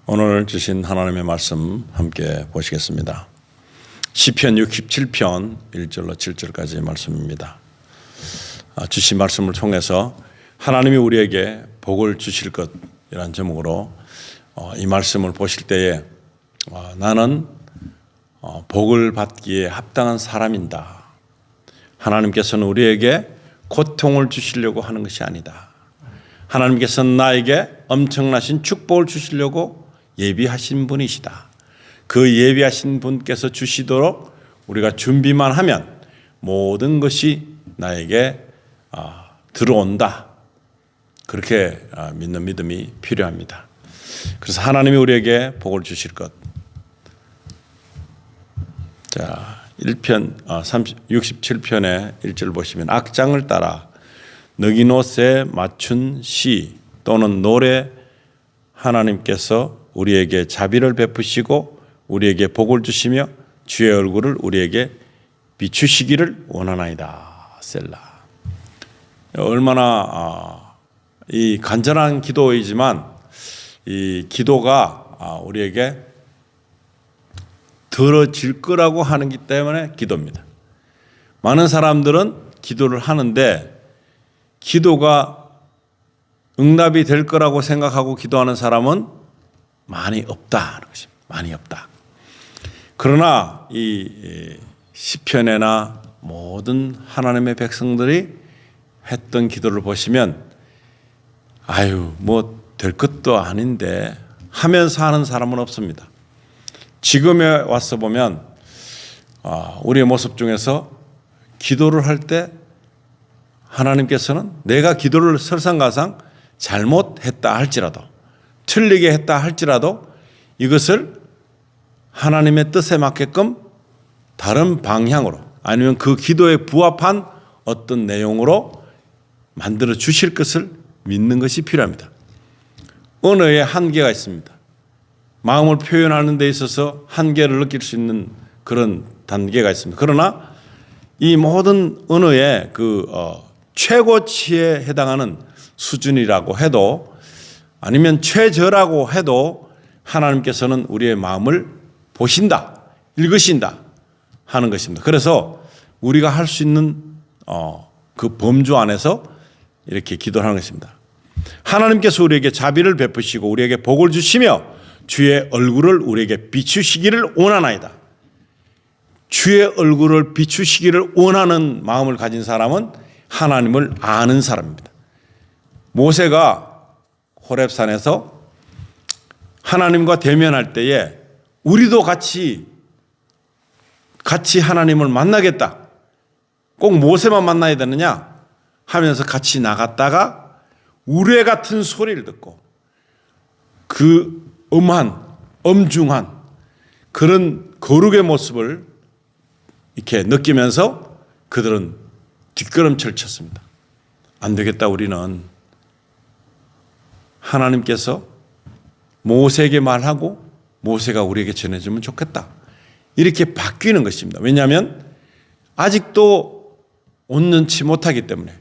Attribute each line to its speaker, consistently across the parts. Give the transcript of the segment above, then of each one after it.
Speaker 1: 오늘 주신 하나님의 말씀 함께 보시겠습니다. 시편 67편 1절로 7절까지의 말씀입니다. 주신 말씀을 통해서 하나님이 우리에게 복을 주실 것이라는 제목으로 이 말씀을 보실 때에 나는 복을 받기에 합당한 사람인다. 하나님께서는 우리에게 고통을 주시려고 하는 것이 아니다. 하나님께서는 나에게 엄청나신 축복을 주시려고 예비하신 분이시다. 그 예비하신 분께서 주시도록 우리가 준비만 하면 모든 것이 나에게 들어온다. 그렇게 믿는 믿음이 필요합니다. 그래서 하나님이 우리에게 복을 주실 것. 자, 67편의 1절 보시면 악장을 따라 너긴 옷에 맞춘 시 또는 노래 하나님께서 우리에게 자비를 베푸시고 우리에게 복을 주시며 주의 얼굴을 우리에게 비추시기를 원하나이다. 셀라. 얼마나 이 간절한 기도이지만 이 기도가 우리에게 들어질 거라고 하는기 때문에 기도입니다. 많은 사람들은 기도를 하는데 기도가 응답이 될 거라고 생각하고 기도하는 사람은 많이 없다는 것입니다. 많이 없다. 그러나 이 시편에나 모든 하나님의 백성들이 했던 기도를 보시면 뭐 될 것도 아닌데 하면서 하는 사람은 없습니다. 지금에 와서 보면 우리의 모습 중에서 기도를 할 때 하나님께서는 내가 기도를 설상가상 잘못했다 할지라도 틀리게 했다 할지라도 이것을 하나님의 뜻에 맞게끔 다른 방향으로 아니면 그 기도에 부합한 어떤 내용으로 만들어 주실 것을 믿는 것이 필요합니다. 언어에 한계가 있습니다. 마음을 표현하는 데 있어서 한계를 느낄 수 있는 그런 단계가 있습니다. 그러나 이 모든 언어의 최고치에 해당하는 수준이라고 해도 아니면 최저라고 해도 하나님께서는 우리의 마음을 보신다, 읽으신다 하는 것입니다. 그래서 우리가 할 수 있는 그 범주 안에서 이렇게 기도를 하는 것입니다. 하나님께서 우리에게 자비를 베푸시고 우리에게 복을 주시며 주의 얼굴을 우리에게 비추시기를 원하나이다. 주의 얼굴을 비추시기를 원하는 마음을 가진 사람은 하나님을 아는 사람입니다. 모세가 호렙산에서 하나님과 대면할 때에 우리도 같이 하나님을 만나겠다. 꼭 모세만 만나야 되느냐 하면서 같이 나갔다가 우레 같은 소리를 듣고 그 엄중한 그런 거룩의 모습을 이렇게 느끼면서 그들은 뒷걸음질 쳤습니다. 안 되겠다. 우리는 하나님께서 모세에게 말하고 모세가 우리에게 전해주면 좋겠다. 이렇게 바뀌는 것입니다. 왜냐하면 아직도 온전치 못하기 때문에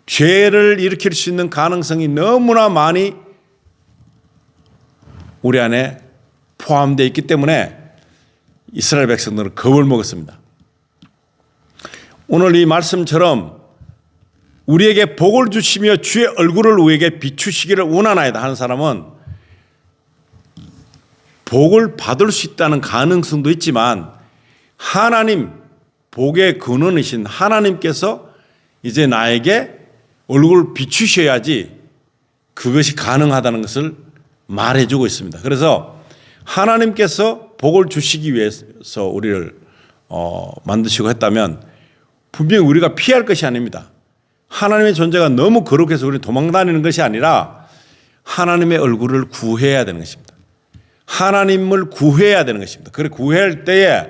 Speaker 1: 죄를 일으킬 수 있는 가능성이 너무나 많이 우리 안에 포함되어 있기 때문에 이스라엘 백성들은 겁을 먹었습니다. 오늘 이 말씀처럼 우리에게 복을 주시며 주의 얼굴을 우리에게 비추시기를 원하나이다 하는 사람은 복을 받을 수 있다는 가능성도 있지만 하나님, 복의 근원이신 하나님께서 이제 나에게 얼굴을 비추셔야지 그것이 가능하다는 것을 말해주고 있습니다. 그래서 하나님께서 복을 주시기 위해서 우리를 만드시고 했다면 분명히 우리가 피할 것이 아닙니다. 하나님의 존재가 너무 거룩해서 우리는 도망다니는 것이 아니라 하나님의 얼굴을 구해야 되는 것입니다. 하나님을 구해야 되는 것입니다. 그래 구할 때에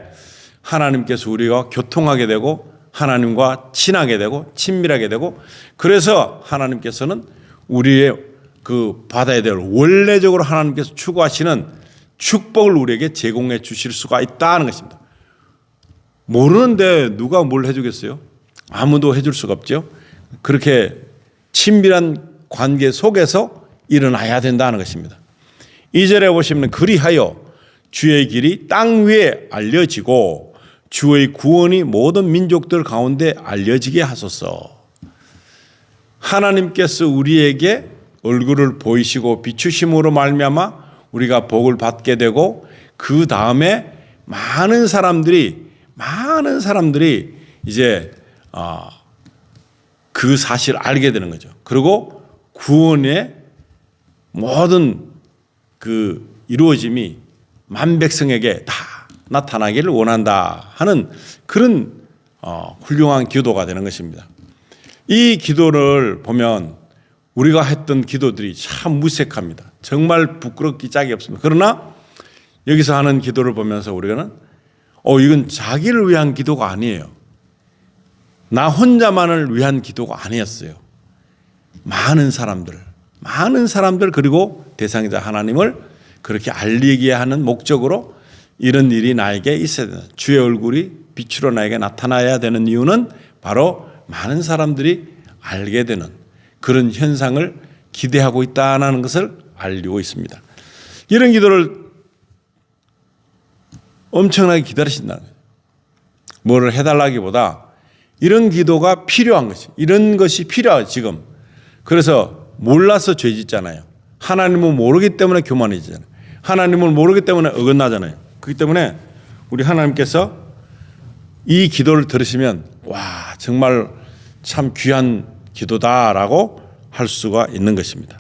Speaker 1: 하나님께서 우리가 교통하게 되고 하나님과 친하게 되고 친밀하게 되고 그래서 하나님께서는 우리의 받아야 될 원래적으로 하나님께서 추구하시는 축복을 우리에게 제공해 주실 수가 있다는 것입니다. 모르는데 누가 뭘 해주겠어요? 아무도 해줄 수가 없죠. 그렇게 친밀한 관계 속에서 일어나야 된다는 것입니다. 2절에 보시면 그리하여 주의 길이 땅 위에 알려지고 주의 구원이 모든 민족들 가운데 알려지게 하소서. 하나님께서 우리에게 얼굴을 보이시고 비추심으로 말미암아 우리가 복을 받게 되고 그 다음에 많은 사람들이 이제 그 사실을 알게 되는 거죠. 그리고 구원의 모든 그 이루어짐이 만백성에게 다 나타나기를 원한다 하는 그런 훌륭한 기도가 되는 것입니다. 이 기도를 보면 우리가 했던 기도들이 참 무색합니다. 정말 부끄럽기 짝이 없습니다. 그러나 여기서 하는 기도를 보면서 우리는 이건 자기를 위한 기도가 아니에요. 나 혼자만을 위한 기도가 아니었어요. 많은 사람들 그리고 대상자 하나님을 그렇게 알리게 하는 목적으로 이런 일이 나에게 있어야 된다. 주의 얼굴이 빛으로 나에게 나타나야 되는 이유는 바로 많은 사람들이 알게 되는 그런 현상을 기대하고 있다는 것을 알리고 있습니다. 이런 기도를 엄청나게 기다리신다는 거예요. 뭐를 해달라기보다 이런 기도가 필요한 것이, 이런 것이 필요하죠, 지금. 그래서 몰라서 죄 짓잖아요. 하나님을 모르기 때문에 교만해지잖아요. 하나님을 모르기 때문에 어긋나잖아요. 그렇기 때문에 우리 하나님께서 이 기도를 들으시면 와, 정말 참 귀한 기도다라고 할 수가 있는 것입니다.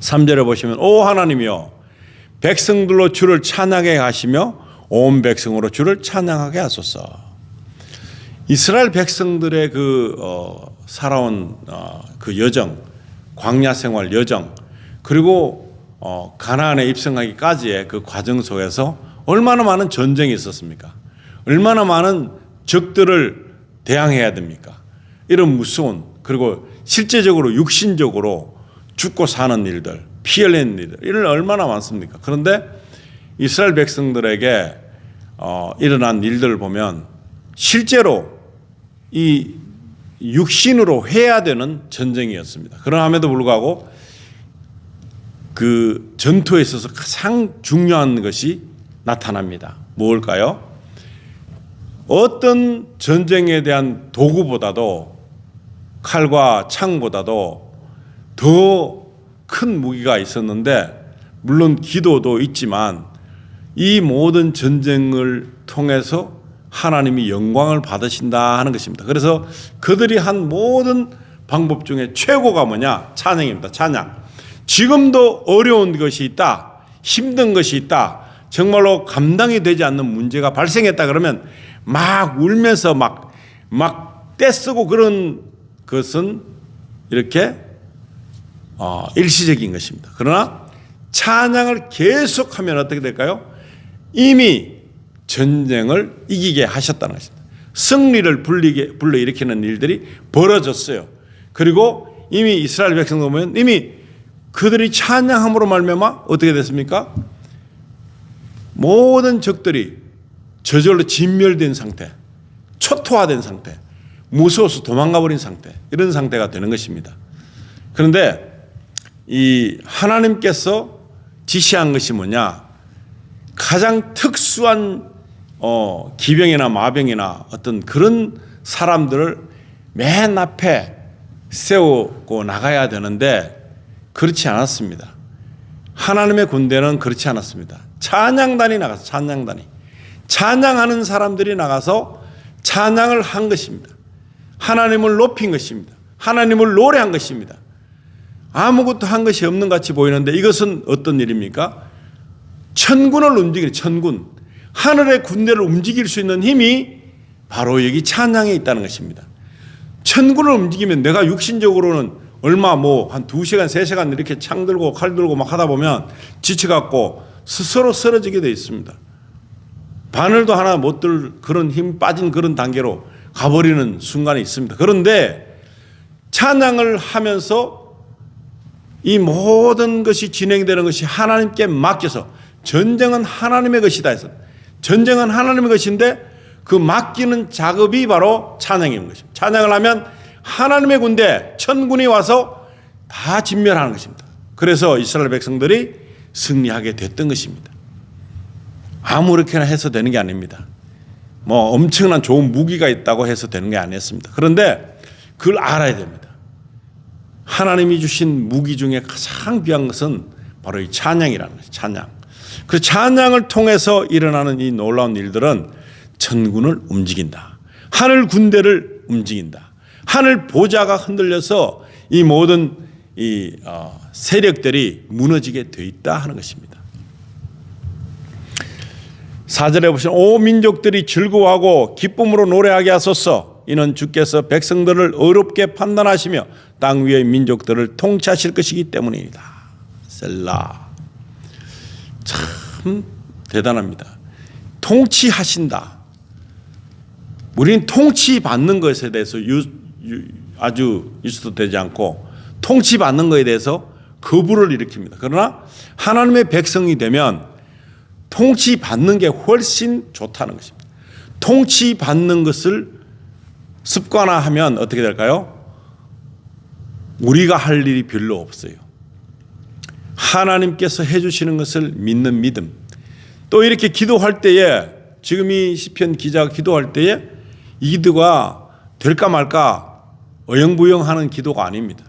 Speaker 1: 3절에 보시면 오 하나님이여 백성들로 주를 찬양하게 하시며 온 백성으로 주를 찬양하게 하소서. 이스라엘 백성들의 살아온 그 여정, 광야 생활 여정, 그리고 가나안에 입성하기까지의 그 과정 속에서 얼마나 많은 전쟁이 있었습니까? 얼마나 많은 적들을 대항해야 됩니까? 이런 무서운, 그리고 실제적으로 육신적으로 죽고 사는 일들, 피 흘리는 일들, 이런 얼마나 많습니까? 그런데 이스라엘 백성들에게 일어난 일들을 보면 실제로 이 육신으로 해야 되는 전쟁이었습니다. 그럼에도 불구하고 그 전투에 있어서 가장 중요한 것이 나타납니다. 무엇일까요? 어떤 전쟁에 대한 도구보다도 칼과 창보다도 더 큰 무기가 있었는데, 물론 기도도 있지만 이 모든 전쟁을 통해서 하나님이 영광을 받으신다 하는 것입니다. 그래서 그들이 한 모든 방법 중에 최고가 뭐냐? 찬양입니다. 찬양. 지금도 어려운 것이 있다, 힘든 것이 있다, 정말로 감당이 되지 않는 문제가 발생했다 그러면 막 울면서 막 떼쓰고 그런 것은 이렇게 일시적인 것입니다. 그러나 찬양을 계속하면 어떻게 될까요? 이미 전쟁을 이기게 하셨다는 것입니다. 승리를 불러일으키는 일들이 벌어졌어요. 그리고 이미 이스라엘 백성들 보면 이미 그들이 찬양함으로 말미암아 어떻게 됐습니까? 모든 적들이 저절로 진멸된 상태, 초토화된 상태, 무서워서 도망가 버린 상태, 이런 상태가 되는 것입니다. 그런데 이 하나님께서 지시한 것이 뭐냐? 가장 특수한 기병이나 마병이나 어떤 그런 사람들을 맨 앞에 세우고 나가야 되는데 그렇지 않았습니다. 하나님의 군대는 그렇지 않았습니다. 찬양단이 나가서 찬양하는 사람들이 나가서 찬양을 한 것입니다. 하나님을 높인 것입니다. 하나님을 노래한 것입니다. 아무것도 한 것이 없는 같이 보이는데 이것은 어떤 일입니까? 천군을 움직이는 천군, 하늘의 군대를 움직일 수 있는 힘이 바로 여기 찬양에 있다는 것입니다. 천군을 움직이면 내가 육신적으로는 얼마 한 2시간 3시간 이렇게 창 들고 칼 들고 막 하다 보면 지쳐갖고 스스로 쓰러지게 되어 있습니다. 바늘도 하나 못 들 그런 힘 빠진 그런 단계로 가버리는 순간이 있습니다. 그런데 찬양을 하면서 이 모든 것이 진행되는 것이 하나님께 맡겨서 전쟁은 하나님의 것이다 해서 전쟁은 하나님의 것인데 그 맡기는 작업이 바로 찬양인 것입니다. 찬양을 하면 하나님의 군대 천군이 와서 다 진멸하는 것입니다. 그래서 이스라엘 백성들이 승리하게 됐던 것입니다. 아무렇게나 해서 되는 게 아닙니다. 뭐 엄청난 좋은 무기가 있다고 해서 되는 게 아니었습니다. 그런데 그걸 알아야 됩니다. 하나님이 주신 무기 중에 가장 귀한 것은 바로 이 찬양이라는 거죠. 찬양. 그 찬양을 통해서 일어나는 이 놀라운 일들은 천군을 움직인다. 하늘 군대를 움직인다. 하늘 보좌가 흔들려서 이 모든 이 세력들이 무너지게 돼 있다 하는 것입니다. 4절에 보시면 오 민족들이 즐거워하고 기쁨으로 노래하게 하소서. 이는 주께서 백성들을 의롭게 판단하시며 땅 위의 민족들을 통치하실 것이기 때문입니다. 셀라. 참 대단합니다. 통치하신다. 우리는 통치받는 것에 대해서 아주 유스도되지 않고 통치받는 것에 대해서 거부를 일으킵니다. 그러나 하나님의 백성이 되면 통치받는 게 훨씬 좋다는 것입니다. 통치받는 것을 습관화하면 어떻게 될까요? 우리가 할 일이 별로 없어요. 하나님께서 해주시는 것을 믿는 믿음. 또 이렇게 기도할 때에 지금 이 시편 기자가 기도할 때에 이 기도가 될까 말까 어영부영하는 기도가 아닙니다.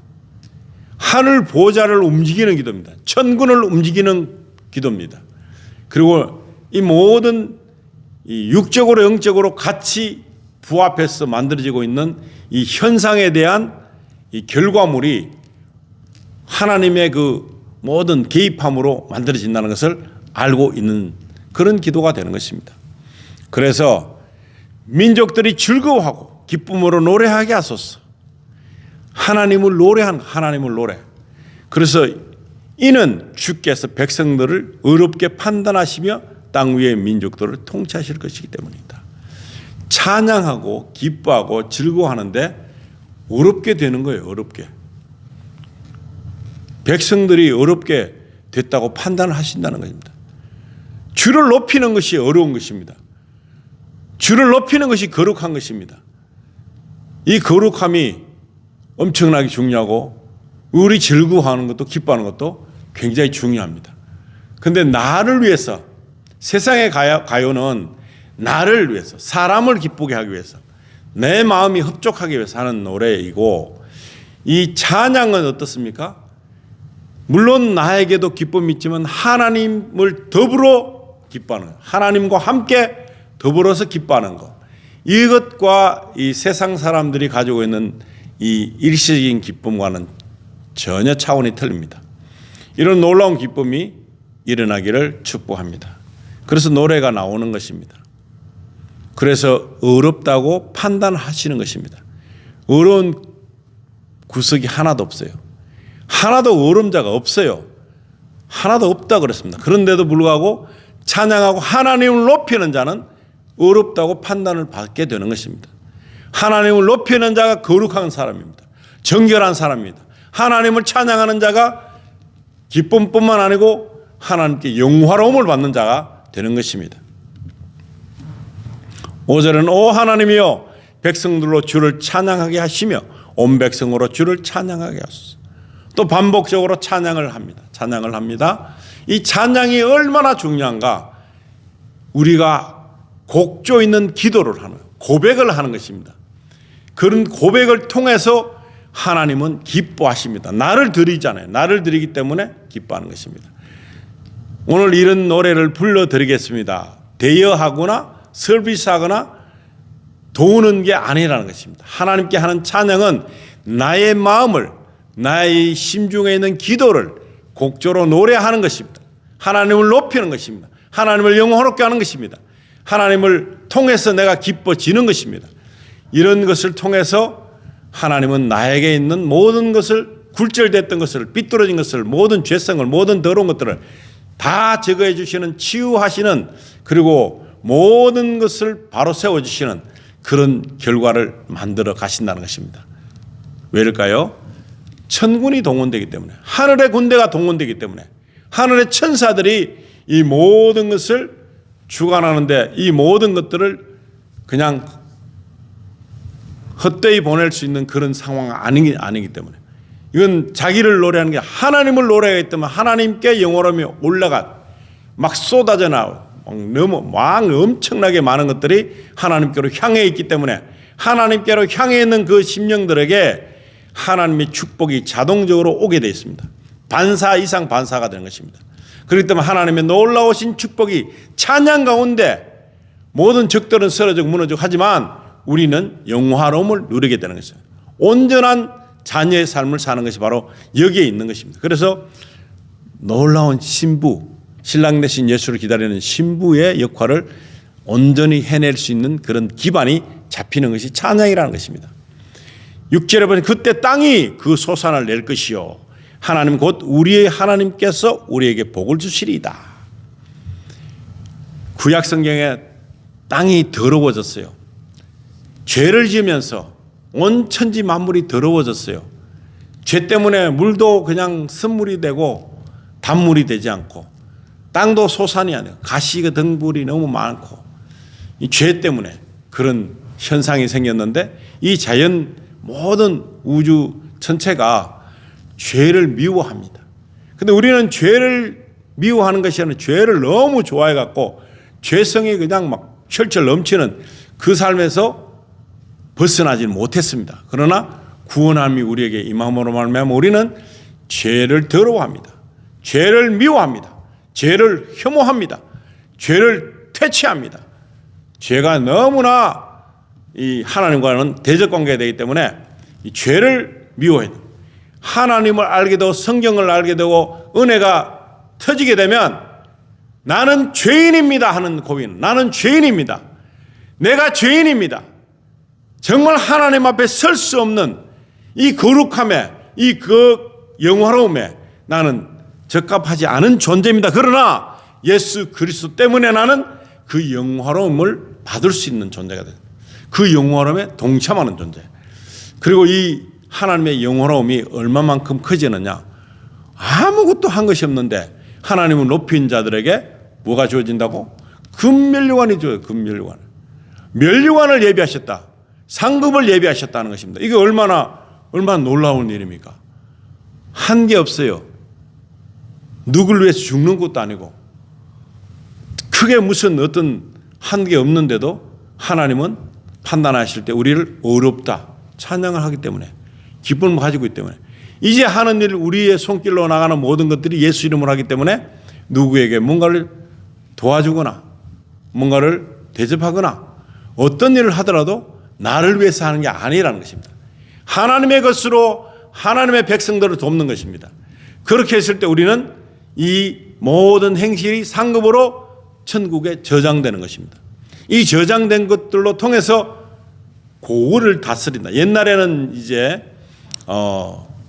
Speaker 1: 하늘 보좌를 움직이는 기도입니다. 천군을 움직이는 기도입니다. 그리고 이 모든 이 육적으로 영적으로 같이 부합해서 만들어지고 있는 이 현상에 대한 이 결과물이 하나님의 그 모든 개입함으로 만들어진다는 것을 알고 있는 그런 기도가 되는 것입니다. 그래서 민족들이 즐거워하고 기쁨으로 노래하게 하소서. 하나님을 노래한 하나님을 노래. 그래서 이는 주께서 백성들을 의롭게 판단하시며 땅 위의 민족들을 통치하실 것이기 때문이다. 찬양하고 기뻐하고 즐거워하는데 어렵게 되는 거예요. 어렵게. 백성들이 어렵게 됐다고 판단을 하신다는 것입니다. 주를 높이는 것이 어려운 것입니다. 주를 높이는 것이 거룩한 것입니다. 이 거룩함이 엄청나게 중요하고 우리 즐거워하는 것도 기뻐하는 것도 굉장히 중요합니다. 그런데 나를 위해서 세상의 가요는 나를 위해서 사람을 기쁘게 하기 위해서 내 마음이 흡족하기 위해서 하는 노래이고 이 찬양은 어떻습니까? 물론 나에게도 기쁨이 있지만 하나님을 더불어 기뻐하는 것, 하나님과 함께 더불어서 기뻐하는 것, 이것과 이 세상 사람들이 가지고 있는 이 일시적인 기쁨과는 전혀 차원이 틀립니다. 이런 놀라운 기쁨이 일어나기를 축복합니다. 그래서 노래가 나오는 것입니다. 그래서 어렵다고 판단하시는 것입니다. 어려운 구석이 하나도 없어요. 하나도 어려움자가 없어요. 하나도 없다 그랬습니다. 그런데도 불구하고 찬양하고 하나님을 높이는 자는 어렵다고 판단을 받게 되는 것입니다. 하나님을 높이는 자가 거룩한 사람입니다. 정결한 사람입니다. 하나님을 찬양하는 자가 기쁨뿐만 아니고 하나님께 영화로움을 받는 자가 되는 것입니다. 5절은 오 하나님이여 백성들로 주를 찬양하게 하시며 온 백성으로 주를 찬양하게 하소서. 또 반복적으로 찬양을 합니다. 찬양을 합니다. 이 찬양이 얼마나 중요한가? 우리가 곡조 있는 기도를 하는 고백을 하는 것입니다. 그런 고백을 통해서 하나님은 기뻐하십니다. 나를 드리잖아요. 나를 드리기 때문에 기뻐하는 것입니다. 오늘 이런 노래를 불러드리겠습니다. 대여하거나 서비스하거나 도우는 게 아니라는 것입니다. 하나님께 하는 찬양은 나의 마음을 나의 심중에 있는 기도를 곡조로 노래하는 것입니다. 하나님을 높이는 것입니다. 하나님을 영화롭게 하는 것입니다. 하나님을 통해서 내가 기뻐지는 것입니다. 이런 것을 통해서 하나님은 나에게 있는 모든 것을 굴절됐던 것을 삐뚤어진 것을 모든 죄성을 모든 더러운 것들을 다 제거해 주시는 치유하시는 그리고 모든 것을 바로 세워주시는 그런 결과를 만들어 가신다는 것입니다. 왜일까요? 천군이 동원되기 때문에 하늘의 군대가 동원되기 때문에 하늘의 천사들이 이 모든 것을 주관하는데 이 모든 것들을 그냥 헛되이 보낼 수 있는 그런 상황이 아니기 때문에 이건 자기를 노래하는 게 하나님을 노래하기 때문에 하나님께 영원함이 올라가 막 쏟아져 나오고 너무 엄청나게 많은 것들이 하나님께로 향해 있기 때문에 하나님께로 향해 있는 그 심령들에게 하나님의 축복이 자동적으로 오게 되어 있습니다. 반사 이상 반사가 되는 것입니다. 그렇기 때문에 하나님의 놀라우신 축복이 찬양 가운데 모든 적들은 쓰러지고 무너지고 하지만 우리는 영화로움을 누리게 되는 것입니다. 온전한 자녀의 삶을 사는 것이 바로 여기에 있는 것입니다. 그래서 놀라운 신부, 신랑 대신 예수를 기다리는 신부의 역할을 온전히 해낼 수 있는 그런 기반이 잡히는 것이 찬양이라는 것입니다. 6절에 보면 그때 땅이 그 소산을 낼 것이요 하나님 곧 우리의 하나님께서 우리에게 복을 주시리이다. 구약 성경에 땅이 더러워졌어요. 죄를 지으면서 온 천지 만물이 더러워졌어요. 죄 때문에 물도 그냥 쓴물이 되고 단물이 되지 않고 땅도 소산이 아니에요. 가시가 등불이 너무 많고 이 죄 때문에 그런 현상이 생겼는데 이 자연 모든 우주 전체가 죄를 미워합니다. 근데 우리는 죄를 미워하는 것이 아니라 죄를 너무 좋아해 갖고 죄성이 그냥 막 철철 넘치는 그 삶에서 벗어나지 못했습니다. 그러나 구원함이 우리에게 임함으로 말미암아 우리는 죄를 더러워합니다. 죄를 미워합니다. 죄를 혐오합니다. 죄를 퇴치합니다. 죄가 너무나 이 하나님과는 대적 관계가 되기 때문에 이 죄를 미워해야 됩니다. 하나님을 알게 되고 성경을 알게 되고 은혜가 터지게 되면 나는 죄인입니다 하는 고백. 나는 죄인입니다. 내가 죄인입니다. 정말 하나님 앞에 설 수 없는 이 거룩함에 이 영화로움에 나는 적합하지 않은 존재입니다. 그러나 예수 그리스도 때문에 나는 그 영화로움을 받을 수 있는 존재가 됩니다. 그 영화로움에 동참하는 존재. 그리고 이 하나님의 영화로움이 얼마만큼 커지느냐. 아무것도 한 것이 없는데 하나님을 높인 자들에게 뭐가 주어진다고? 금면류관이 줘요. 금면류관. 면류관을 예비하셨다. 상급을 예비하셨다는 것입니다. 이게 얼마나 놀라운 일입니까? 한 게 없어요. 누굴 위해서 죽는 것도 아니고 크게 무슨 어떤 한 게 없는데도 하나님은 판단하실 때 우리를 어렵다 찬양을 하기 때문에 기쁨을 가지고 있기 때문에 이제 하는 일 우리의 손길로 나가는 모든 것들이 예수 이름으로 하기 때문에 누구에게 뭔가를 도와주거나 뭔가를 대접하거나 어떤 일을 하더라도 나를 위해서 하는 게 아니라는 것입니다. 하나님의 것으로 하나님의 백성들을 돕는 것입니다. 그렇게 했을 때 우리는 이 모든 행실이 상급으로 천국에 저장되는 것입니다. 이 저장된 것들로 통해서 고을을 다스린다. 옛날에는 이제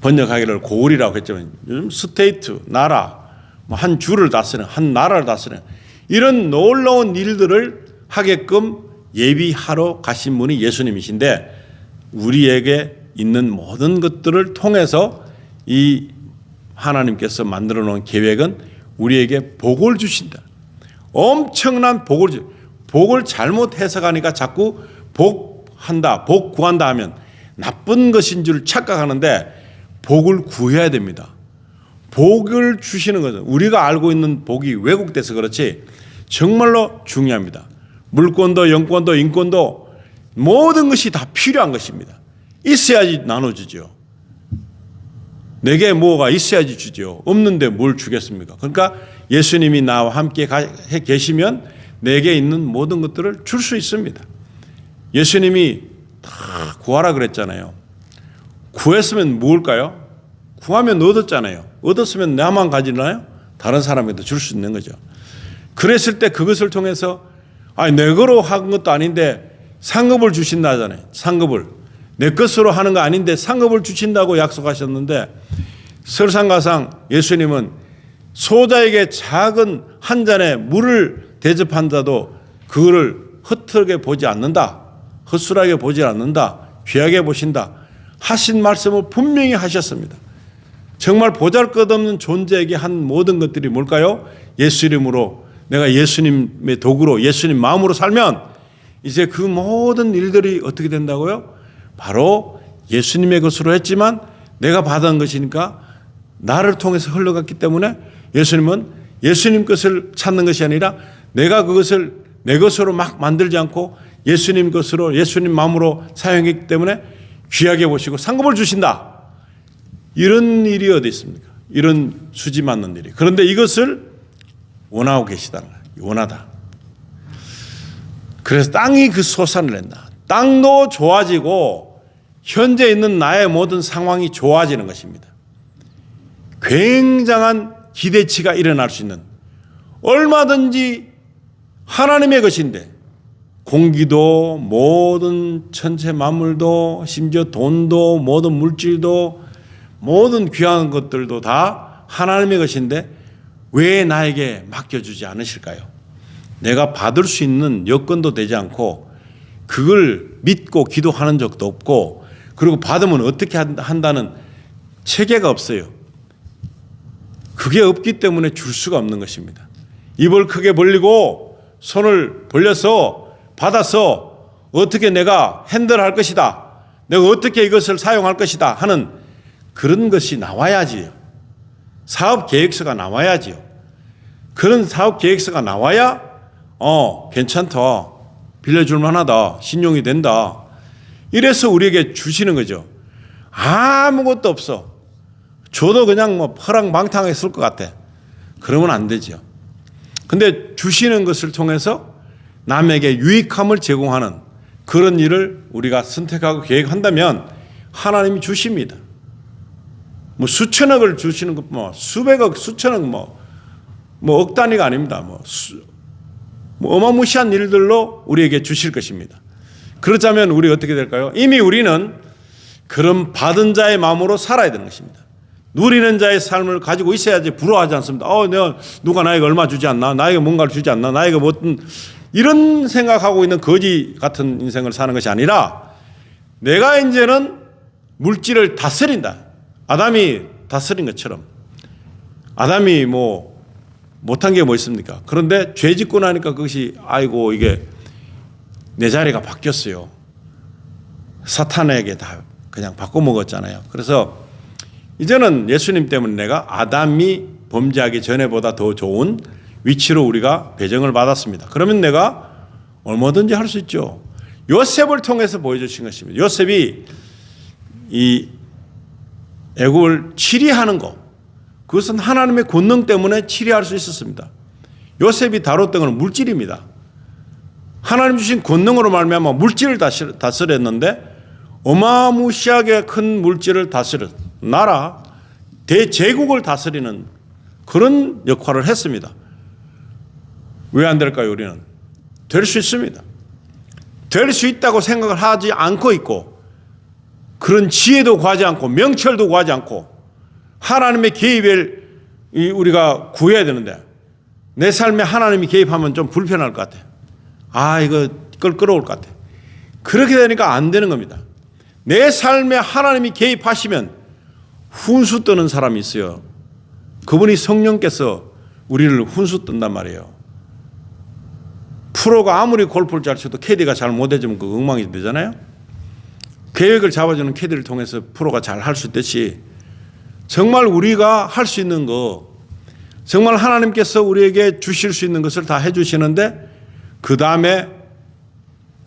Speaker 1: 번역하기를 고을이라고 했지만 요즘 스테이트, 나라, 한 주를 다스리는 한 나라를 다스리는 이런 놀라운 일들을 하게끔 예비하러 가신 분이 예수님이신데 우리에게 있는 모든 것들을 통해서 이 하나님께서 만들어 놓은 계획은 우리에게 복을 주신다. 엄청난 복을 잘못 해석하니까 자꾸 복한다, 복 구한다 하면 나쁜 것인 줄 착각하는데 복을 구해야 됩니다. 복을 주시는 것은 우리가 알고 있는 복이 왜곡돼서 그렇지 정말로 중요합니다. 물권도 영권도 인권도 모든 것이 다 필요한 것입니다. 있어야지 나눠주죠. 내게 뭐가 있어야지 주죠. 없는데 뭘 주겠습니까? 그러니까 예수님이 나와 함께 계시면 내게 있는 모든 것들을 줄 수 있습니다. 예수님이 다 구하라 그랬잖아요. 구했으면 뭘까요? 구하면 얻었잖아요. 얻었으면 나만 가지나요? 다른 사람에도 줄 수 있는 거죠. 그랬을 때 그것을 통해서 내 거로 한 것도 아닌데 상급을 주신다잖아요. 상급을. 내 것으로 하는 거 아닌데 상급을 주신다고 약속하셨는데 설상가상 예수님은 소자에게 작은 한 잔의 물을 대접한 자도 그거를 헛되게 보지 않는다. 헛술하게 보지 않는다. 귀하게 보신다. 하신 말씀을 분명히 하셨습니다. 정말 보잘것없는 존재에게 한 모든 것들이 뭘까요? 예수 이름으로 내가 예수님의 도구로 예수님 마음으로 살면 이제 그 모든 일들이 어떻게 된다고요? 바로 예수님의 것으로 했지만 내가 받은 것이니까 나를 통해서 흘러갔기 때문에 예수님은 예수님 것을 찾는 것이 아니라 내가 그것을 내 것으로 막 만들지 않고 예수님 것으로 예수님 마음으로 사용했기 때문에 귀하게 보시고 상급을 주신다. 이런 일이 어디 있습니까? 이런 수지 맞는 일이. 그런데 이것을 원하고 계시다는 거예요. 원하다. 그래서 땅이 그 소산을 낸다. 땅도 좋아지고 현재 있는 나의 모든 상황이 좋아지는 것입니다. 굉장한 기대치가 일어날 수 있는, 얼마든지 하나님의 것인데 공기도 모든 천체 만물도 심지어 돈도 모든 물질도 모든 귀한 것들도 다 하나님의 것인데 왜 나에게 맡겨주지 않으실까요? 내가 받을 수 있는 여건도 되지 않고 그걸 믿고 기도하는 적도 없고 그리고 받으면 어떻게 한다는 체계가 없어요. 그게 없기 때문에 줄 수가 없는 것입니다. 입을 크게 벌리고 손을 벌려서 받아서 어떻게 내가 핸들할 것이다, 내가 어떻게 이것을 사용할 것이다 하는 그런 것이 나와야지요. 사업 계획서가 나와야지요. 그런 사업 계획서가 나와야 괜찮다, 빌려줄 만하다, 신용이 된다. 이래서 우리에게 주시는 거죠. 아무것도 없어. 줘도 그냥 뭐 허랑방탕했을 것 같아. 그러면 안 되죠. 근데 주시는 것을 통해서 남에게 유익함을 제공하는 그런 일을 우리가 선택하고 계획한다면 하나님이 주십니다. 뭐 수천억을 주시는 것, 뭐 수백억, 수천억, 뭐 억 단위가 아닙니다. 뭐 어마무시한 일들로 우리에게 주실 것입니다. 그렇다면 우리 어떻게 될까요? 이미 우리는 그런 받은 자의 마음으로 살아야 되는 것입니다. 누리는 자의 삶을 가지고 있어야지 부러워하지 않습니다. 내가 누가 나에게 얼마 주지 않나? 나에게 뭔가를 주지 않나? 나에게 어떤 이런 생각하고 있는 거지 같은 인생을 사는 것이 아니라 내가 이제는 물질을 다스린다. 아담이 다스린 것처럼. 아담이 뭐 못한 게 뭐 있습니까? 그런데 죄 짓고 나니까 그것이 아이고 이게 내 자리가 바뀌었어요. 사탄에게 다 그냥 바꿔먹었잖아요. 그래서 이제는 예수님 때문에 내가 아담이 범죄하기 전에보다 더 좋은 위치로 우리가 배정을 받았습니다. 그러면 내가 얼마든지 할 수 있죠. 요셉을 통해서 보여주신 것입니다. 요셉이 이 애굽을 치리하는 것, 그것은 하나님의 권능 때문에 치리할 수 있었습니다. 요셉이 다뤘던 것은 물질입니다. 하나님 주신 권능으로 말미암아 물질을 다스렸는데 어마무시하게 큰 물질을 다스렸, 나라, 대제국을 다스리는 그런 역할을 했습니다. 왜 안 될까요? 우리는 될 수 있습니다. 될 수 있다고 생각을 하지 않고 있고 그런 지혜도 구하지 않고 명철도 구하지 않고 하나님의 개입을 우리가 구해야 되는데 내 삶에 하나님이 개입하면 좀 불편할 것 같아. 이거 끌어올 것 같아. 그렇게 되니까 안 되는 겁니다. 내 삶에 하나님이 개입하시면 훈수 뜨는 사람이 있어요. 그분이 성령께서 우리를 훈수 뜬단 말이에요. 프로가 아무리 골프를 잘 쳐도 캐디가 잘 못해주면 그 엉망이 되잖아요. 계획을 잡아주는 캐디를 통해서 프로가 잘 할 수 있듯이 정말 우리가 할 수 있는 거, 정말 하나님께서 우리에게 주실 수 있는 것을 다 해주시는데 그 다음에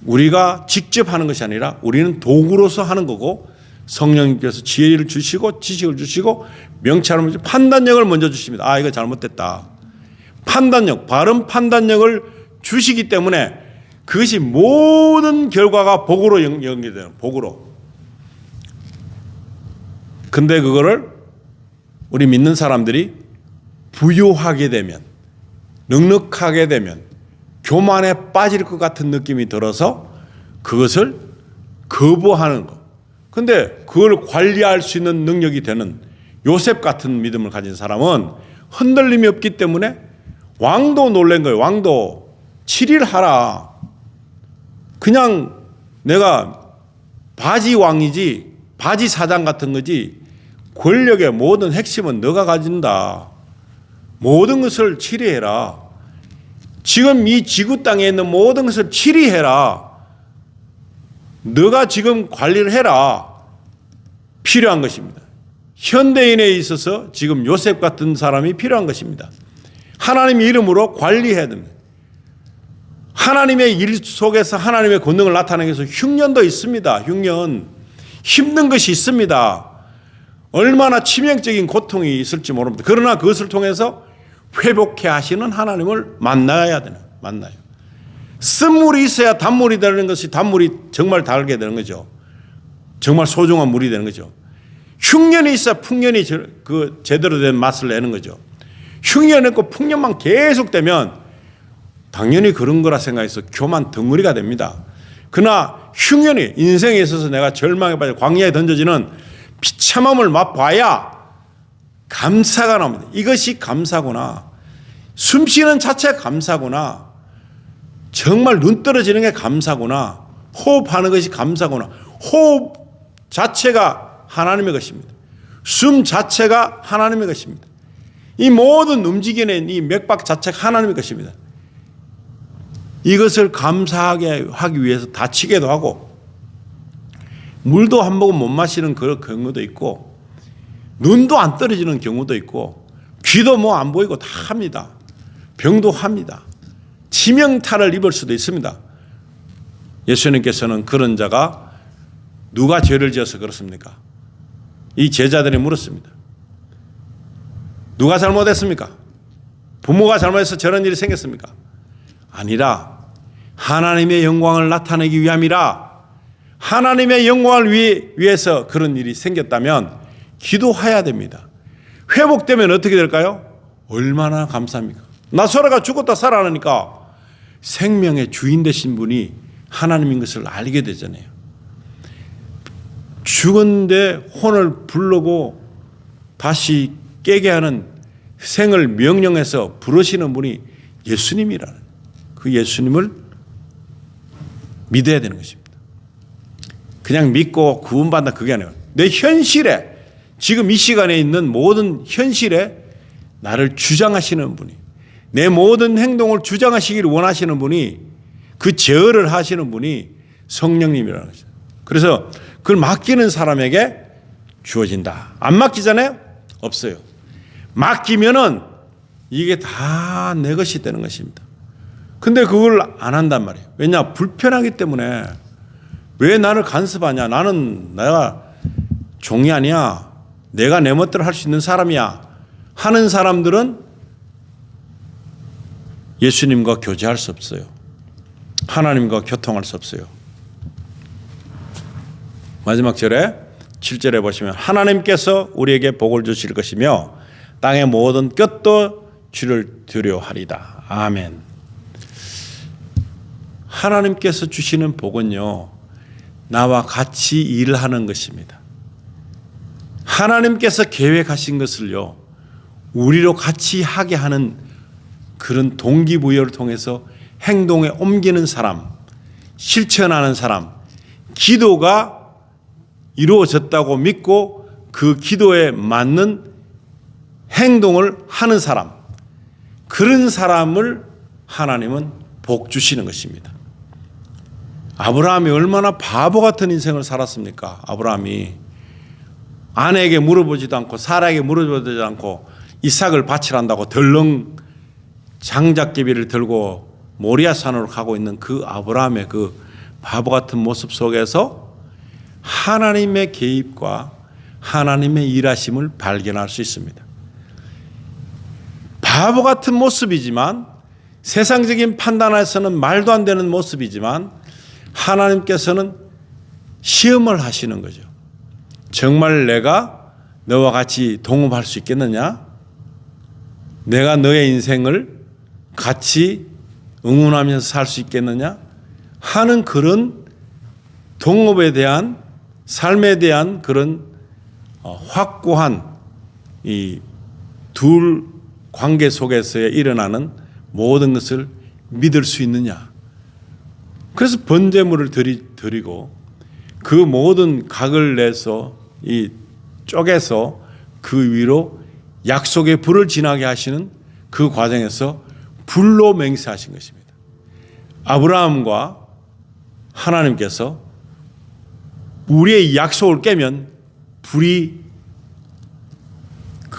Speaker 1: 우리가 직접 하는 것이 아니라 우리는 도구로서 하는 거고 성령님께서 지혜를 주시고 지식을 주시고 명찰을 주시고 판단력을 먼저 주십니다. 이거 잘못됐다. 판단력, 바른 판단력을 주시기 때문에 그것이 모든 결과가 복으로 연결되는, 복으로. 근데 그거를 우리 믿는 사람들이 부유하게 되면, 넉넉하게 되면 교만에 빠질 것 같은 느낌이 들어서 그것을 거부하는 것. 근데 그걸 관리할 수 있는 능력이 되는 요셉 같은 믿음을 가진 사람은 흔들림이 없기 때문에 왕도 놀란 거예요. 왕도 7일 하라. 그냥 내가 바지 왕이지 바지 사장 같은 거지 권력의 모든 핵심은 너가 가진다. 모든 것을 치리해라. 지금 이 지구 땅에 있는 모든 것을 치리해라. 너가 지금 관리를 해라. 필요한 것입니다. 현대인에 있어서 지금 요셉 같은 사람이 필요한 것입니다. 하나님의 이름으로 관리해야 됩니다. 하나님의 일 속에서 하나님의 권능을 나타내기 위해서 흉년도 있습니다. 흉년. 힘든 것이 있습니다. 얼마나 치명적인 고통이 있을지 모릅니다. 그러나 그것을 통해서 회복해 하시는 하나님을 만나야 되는, 만나요. 쓴물이 있어야 단물이 되는 것이 단물이 정말 달게 되는 거죠. 정말 소중한 물이 되는 거죠. 흉년이 있어야 풍년이 제대로 된 맛을 내는 거죠. 흉년이 있고 풍년만 계속되면 당연히 그런 거라 생각해서 교만 덩어리가 됩니다. 그러나 흉년이 인생에 있어서 내가 절망에 빠져 광야에 던져지는 비참함을 맛봐야 감사가 나옵니다. 이것이 감사구나. 숨쉬는 자체가 감사구나. 정말 눈 떨어지는 게 감사구나. 호흡하는 것이 감사구나. 호흡 자체가 하나님의 것입니다. 숨 자체가 하나님의 것입니다. 이 모든 움직이는 이 맥박 자체가 하나님의 것입니다. 이것을 감사하게 하기 위해서 다치기도 하고 물도 한 모금 못 마시는 그런 경우도 있고 눈도 안 떨어지는 경우도 있고 귀도 뭐 안 보이고 다 합니다. 병도 합니다. 치명타를 입을 수도 있습니다. 예수님께서는 그런 자가 누가 죄를 지어서 그렇습니까? 이 제자들이 물었습니다. 누가 잘못했습니까? 부모가 잘못해서 저런 일이 생겼습니까? 아니라 하나님의 영광을 나타내기 위함이라. 하나님의 영광을 위해서 그런 일이 생겼다면 기도해야 됩니다. 회복되면 어떻게 될까요? 얼마나 감사합니까? 나사로가 죽었다 살아나니까 생명의 주인 되신 분이 하나님인 것을 알게 되잖아요. 죽은데 혼을 부르고 다시 깨게 하는 생을 명령해서 부르시는 분이 예수님이라는 그 예수님을 믿어야 되는 것입니다. 그냥 믿고 구원받는다 그게 아니에요. 내 현실에 지금 이 시간에 있는 모든 현실에 나를 주장하시는 분이 내 모든 행동을 주장하시기를 원하시는 분이 그 제어를 하시는 분이 성령님이라는 것이죠. 그래서 그걸 맡기는 사람에게 주어진다. 안 맡기잖아요? 없어요. 맡기면은 이게 다 내 것이 되는 것입니다. 근데 그걸 안 한단 말이에요. 왜냐? 불편하기 때문에. 왜 나를 간섭하냐? 나는 내가 종이 아니야. 내가 내 멋대로 할 수 있는 사람이야. 하는 사람들은 예수님과 교제할 수 없어요. 하나님과 교통할 수 없어요. 마지막 절에 7절에 보시면 하나님께서 우리에게 복을 주실 것이며 땅의 모든 끝도 주를 두려워하리다. 아멘. 하나님께서 주시는 복은요, 나와 같이 일하는 것입니다. 하나님께서 계획하신 것을요, 우리로 같이 하게 하는 그런 동기부여를 통해서 행동에 옮기는 사람, 실천하는 사람, 기도가 이루어졌다고 믿고 그 기도에 맞는 행동을 하는 사람, 그런 사람을 하나님은 복 주시는 것입니다. 아브라함이 얼마나 바보 같은 인생을 살았습니까? 아브라함이 아내에게 물어보지도 않고 사라에게 물어보지도 않고 이삭을 바치란다고 덜렁 장작개비를 들고 모리아산으로 가고 있는 그 아브라함의 그 바보 같은 모습 속에서 하나님의 개입과 하나님의 일하심을 발견할 수 있습니다. 바보 같은 모습이지만 세상적인 판단에서는 말도 안 되는 모습이지만 하나님께서는 시험을 하시는 거죠. 정말 내가 너와 같이 동업할 수 있겠느냐? 내가 너의 인생을 같이 응원하면서 살 수 있겠느냐? 하는 그런 동업에 대한 삶에 대한 그런 확고한 이 둘 관계 속에서 일어나는 모든 것을 믿을 수 있느냐? 그래서 번제물을 드리고 그 모든 각을 내서 이 쪼개서 그 위로 약속의 불을 지나게 하시는 그 과정에서 불로 맹세하신 것입니다. 아브라함과 하나님께서 우리의 약속을 깨면 불이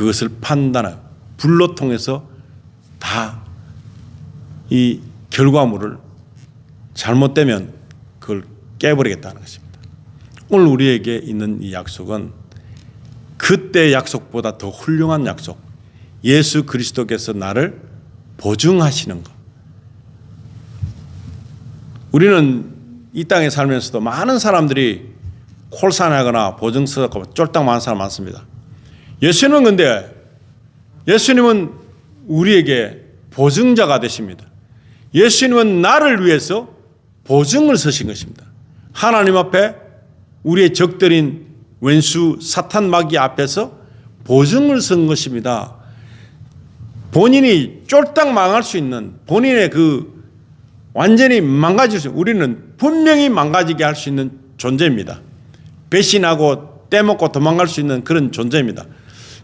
Speaker 1: 그것을 판단하고 불로 통해서 다 이 결과물을 잘못되면 그걸 깨버리겠다는 것입니다. 오늘 우리에게 있는 이 약속은 그때 약속보다 더 훌륭한 약속, 예수 그리스도께서 나를 보증하시는 것. 우리는 이 땅에 살면서도 많은 사람들이 콜사나거나 보증서 갖고 쫄딱 많은 사람 많습니다. 예수님은 근데 예수님은 우리에게 보증자가 되십니다. 예수님은 나를 위해서 보증을 서신 것입니다. 하나님 앞에 우리의 적들인 왼수 사탄 마귀 앞에서 보증을 선 것입니다. 본인이 쫄딱 망할 수 있는 본인의 그 완전히 망가질 수 있는, 우리는 분명히 망가지게 할 수 있는 존재입니다. 배신하고 떼먹고 도망갈 수 있는 그런 존재입니다.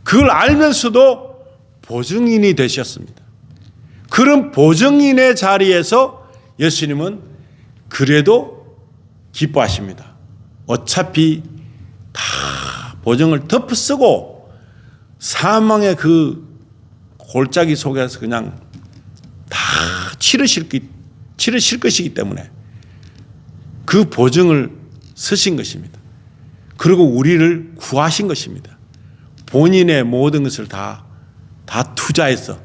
Speaker 1: 그걸 알면서도 보증인이 되셨습니다. 그런 보증인의 자리에서 예수님은 그래도 기뻐하십니다. 어차피 다 보증을 덮어쓰고 사망의 그 골짜기 속에서 그냥 다 치르실 것이기 때문에 그 보증을 서신 것입니다. 그리고 우리를 구하신 것입니다. 본인의 모든 것을 다 투자해서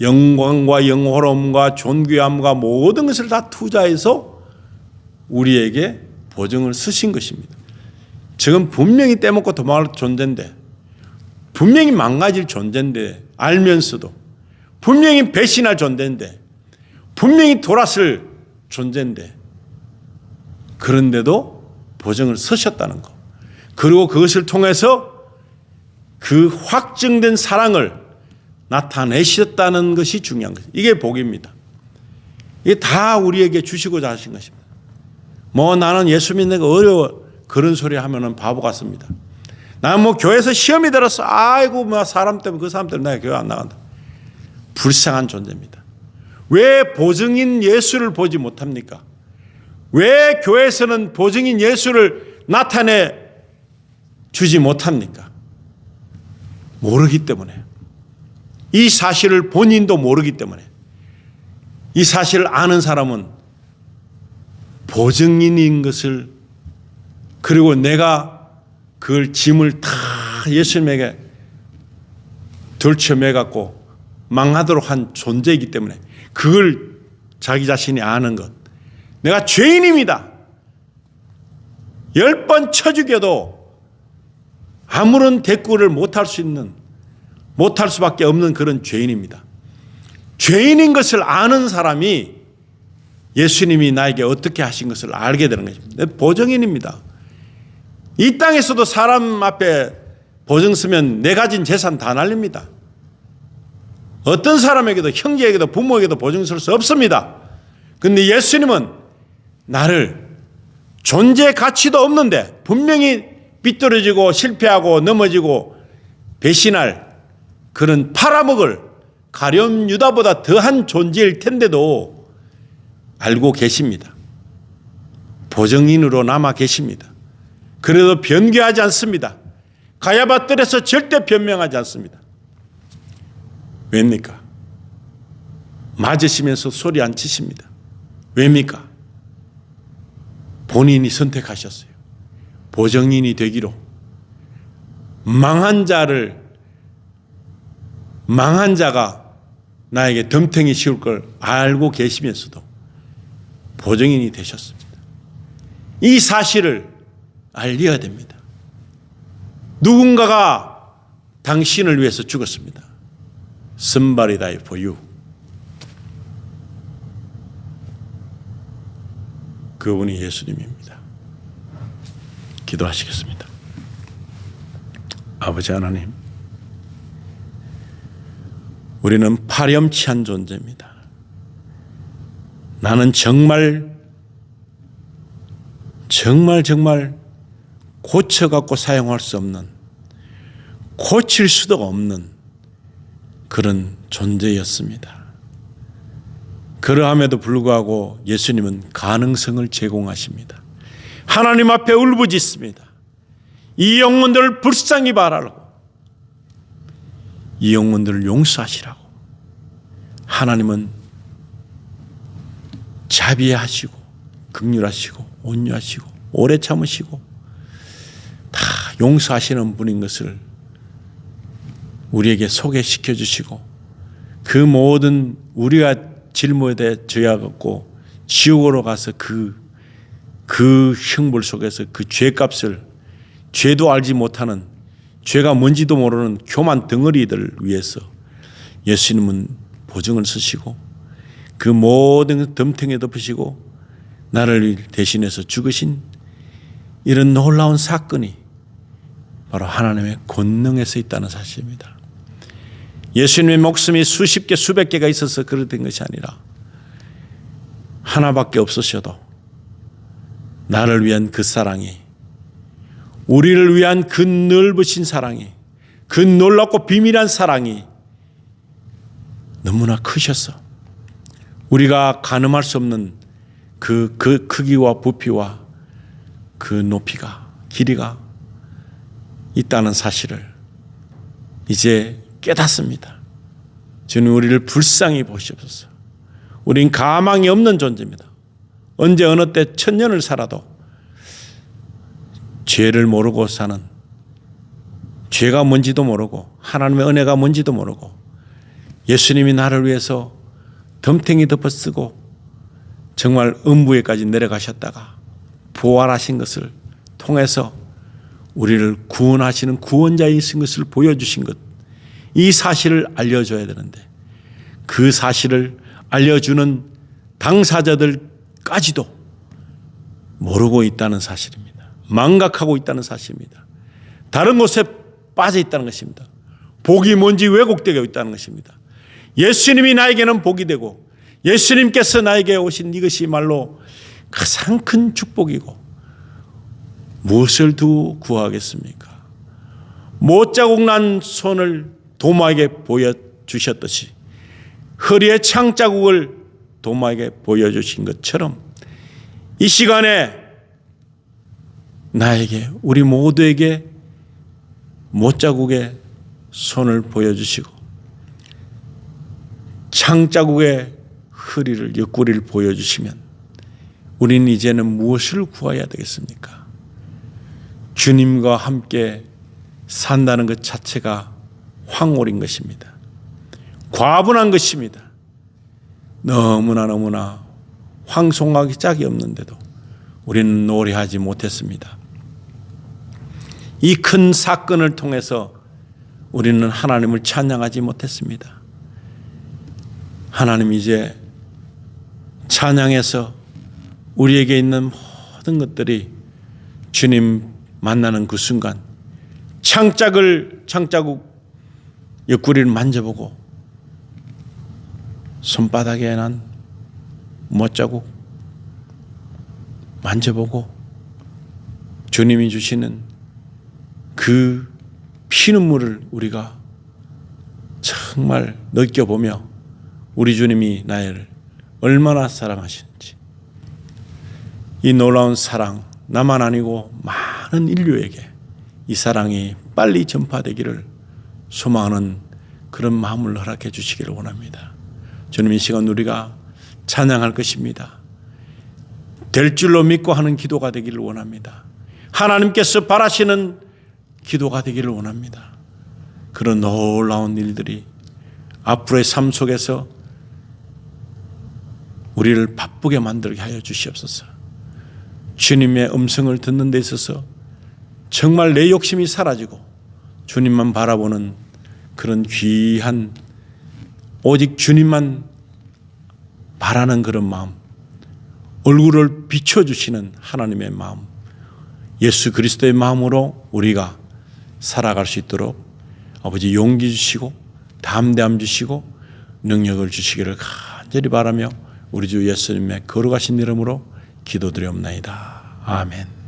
Speaker 1: 영광과 영화로움과 존귀함과 모든 것을 다 투자해서 우리에게 보증을 서신 것입니다. 지금 분명히 떼먹고 도망갈 존재인데, 분명히 망가질 존재인데, 알면서도 분명히 배신할 존재인데, 분명히 돌아설 존재인데, 그런데도 보증을 서셨다는 것, 그리고 그것을 통해서 그 확증된 사랑을 나타내셨다는 것이 중요한 것입니다. 이게 복입니다. 이게 다 우리에게 주시고자 하신 것입니다. 뭐 나는 예수 믿는 거 어려워, 그런 소리 하면은 바보 같습니다. 나는 뭐 교회에서 시험이 들었어, 아이고 뭐 사람 때문에, 그 사람 때문에 내가 교회 안 나간다. 불쌍한 존재입니다. 왜 보증인 예수를 보지 못합니까? 왜 교회에서는 보증인 예수를 나타내 주지 못합니까? 모르기 때문에. 이 사실을 본인도 모르기 때문에. 이 사실을 아는 사람은 보증인인 것을, 그리고 내가 그걸 짐을 다 예수님에게 들쳐매갖고 망하도록 한 존재이기 때문에 그걸 자기 자신이 아는 것. 내가 죄인입니다. 10번 쳐 죽여도 아무런 대꾸를 못할 수밖에 없는 그런 죄인입니다. 죄인인 것을 아는 사람이 예수님이 나에게 어떻게 하신 것을 알게 되는 것입니다. 보증인입니다. 이 땅에서도 사람 앞에 보증 쓰면 내 가진 재산 다 날립니다. 어떤 사람에게도, 형제에게도, 부모에게도 보증 쓸 수 없습니다. 그런데 예수님은 나를 존재 가치도 없는데 분명히 삐뚤어지고 실패하고 넘어지고 배신할 그런 팔아먹을 가룟 유다보다 더한 존재일 텐데도 알고 계십니다. 보증인으로 남아 계십니다. 그래도 변개하지 않습니다. 가야바 뜰에서 절대 변명하지 않습니다. 왜입니까? 맞으시면서 소리 안 치십니다. 왜입니까? 본인이 선택하셨어요. 보증인이 되기로. 망한 자가 나에게 덤탱이 씌울 걸 알고 계시면서도 보증인이 되셨습니다. 이 사실을 알려야 됩니다. 누군가가 당신을 위해서 죽었습니다. Somebody died for you. 그분이 예수님입니다. 기도하시겠습니다. 아버지 하나님, 우리는 파렴치한 존재입니다. 나는 정말 고쳐갖고 사용할 수 없는, 고칠 수도 없는 그런 존재였습니다. 그러함에도 불구하고 예수님은 가능성을 제공하십니다. 하나님 앞에 울부짖습니다. 이 영혼들을 불쌍히 바라고 이 영혼들을 용서하시라고. 하나님은 자비하시고 긍휼하시고 온유하시고 오래 참으시고 다 용서하시는 분인 것을 우리에게 소개시켜 주시고, 그 모든 우리가 질문에 대해 죄하고 지옥으로 가서 그 형벌 속에서 그 죄값을, 죄도 알지 못하는, 죄가 뭔지도 모르는 교만 덩어리들을 위해서 예수님은 보증을 쓰시고 그 모든 덤탱이에 덮으시고 나를 대신해서 죽으신 이런 놀라운 사건이 바로 하나님의 권능에서 있다는 사실입니다. 예수님의 목숨이 수십 개 수백 개가 있어서 그랬던 것이 아니라 하나밖에 없으셔도 나를 위한 그 사랑이, 우리를 위한 그 넓으신 사랑이, 그 놀랍고 비밀한 사랑이 너무나 크셔서 우리가 가늠할 수 없는 그 크기와 부피와 그 높이가, 길이가 있다는 사실을 이제 깨닫습니다. 주님, 우리를 불쌍히 보시옵소서. 우린 가망이 없는 존재입니다. 언제 어느 때 천년을 살아도 죄를 모르고 사는, 죄가 뭔지도 모르고 하나님의 은혜가 뭔지도 모르고 예수님이 나를 위해서 덤탱이 덮어쓰고 정말 음부에까지 내려가셨다가 부활하신 것을 통해서 우리를 구원하시는 구원자이신 것을 보여주신 것, 이 사실을 알려줘야 되는데 그 사실을 알려주는 당사자들까지도 모르고 있다는 사실입니다. 망각하고 있다는 사실입니다. 다른 곳에 빠져 있다는 것입니다. 복이 뭔지 왜곡되고 있다는 것입니다. 예수님이 나에게는 복이 되고 예수님께서 나에게 오신 이것이 말로 가장 큰 축복이고 무엇을 두고 구하겠습니까? 못자국 난 손을 도마에게 보여주셨듯이 허리에 창자국을 도마에게 보여주신 것처럼 이 시간에 나에게, 우리 모두에게 못자국의 손을 보여주시고 창자국의 허리를, 옆구리를 보여주시면 우리는 이제는 무엇을 구해야 되겠습니까? 주님과 함께 산다는 것 자체가 황홀인 것입니다. 과분한 것입니다. 너무나 황송하기 짝이 없는데도 우리는 노래하지 못했습니다. 이 큰 사건을 통해서 우리는 하나님을 찬양하지 못했습니다. 하나님, 이제 찬양에서 우리에게 있는 모든 것들이 주님 만나는 그 순간 창자국 옆구리를 만져보고 손바닥에 난 못자국 만져보고 주님이 주시는 그 피눈물을 우리가 정말 느껴보며 우리 주님이 나를 얼마나 사랑하시는지, 이 놀라운 사랑, 나만 아니고 많은 인류에게 이 사랑이 빨리 전파되기를 소망하는 그런 마음을 허락해 주시기를 원합니다. 주님, 이 시간 우리가 찬양할 것입니다. 될 줄로 믿고 하는 기도가 되기를 원합니다. 하나님께서 바라시는 기도가 되기를 원합니다. 그런 놀라운 일들이 앞으로의 삶 속에서 우리를 바쁘게 만들게 하여 주시옵소서. 주님의 음성을 듣는 데 있어서 정말 내 욕심이 사라지고 주님만 바라보는 그런 귀한, 오직 주님만 바라는 그런 마음, 얼굴을 비춰주시는 하나님의 마음, 예수 그리스도의 마음으로 우리가 살아갈 수 있도록 아버지 용기 주시고 담대함 주시고 능력을 주시기를 간절히 바라며 우리 주 예수님의 거룩하신 이름으로 기도드리옵나이다. 아멘.